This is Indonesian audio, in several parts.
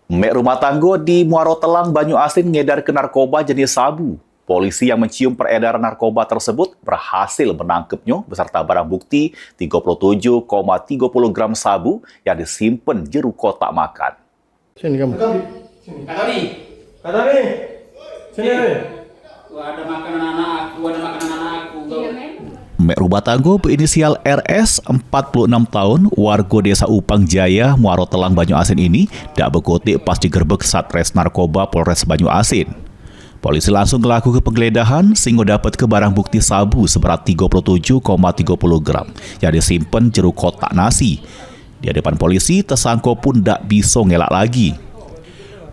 Mek rumah tangga di Muaro Telang, Banyuasin ngedar ke narkoba jenis sabu. Polisi yang mencium peredaran narkoba tersebut berhasil menangkapnya beserta barang bukti 37,30 gram sabu yang disimpan jero kotak makan. Sini kamu. Sini. Kak Tony. Kak Tony. Sini. Ada makanan anak aku. Mek rumah tangga berinisial RS, 46 tahun, warga desa Upang Jaya, Muaro Telang, Banyuasin ini tak berkutik pas digerebek Satres Narkoba Polres Banyuasin. Polisi langsung melakukan penggeledahan sehingga dapat ke barang bukti sabu seberat 37,30 gram yang disimpan jero kotak nasi. Di hadapan polisi, tersangka pun tak bisa ngelak lagi.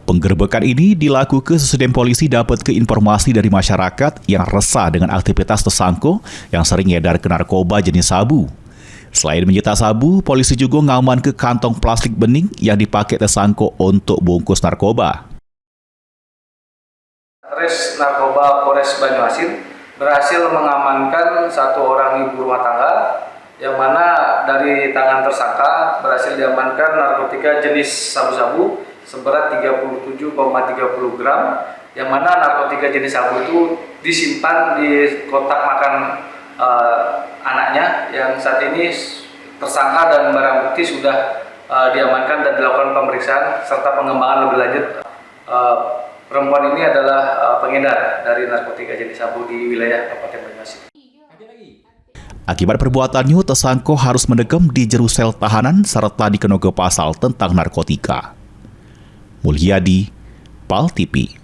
Penggerbekan ini dilakukan sesudah polisi dapat ke informasi dari masyarakat yang resah dengan aktivitas tersangka yang sering ngedar ke narkoba jenis sabu. Selain menyita sabu, polisi juga ngaman ke kantong plastik bening yang dipakai tersangka untuk bungkus narkoba. Satres Narkoba Polres Banyuasin berhasil mengamankan satu orang ibu rumah tangga yang mana dari tangan tersangka berhasil diamankan narkotika jenis sabu-sabu seberat 37,30 gram yang mana narkotika jenis sabu itu disimpan di kotak makan anaknya yang saat ini tersangka dan barang bukti sudah diamankan dan dilakukan pemeriksaan serta pengembangan lebih lanjut. Perempuan ini adalah pengedar dari narkotika jenis sabu di wilayah Kabupaten Banyuasin. Akibat perbuatannya, tersangka harus mendegam di jero sel tahanan serta dikenakan pasal tentang narkotika. Mulyadi, PAL TV.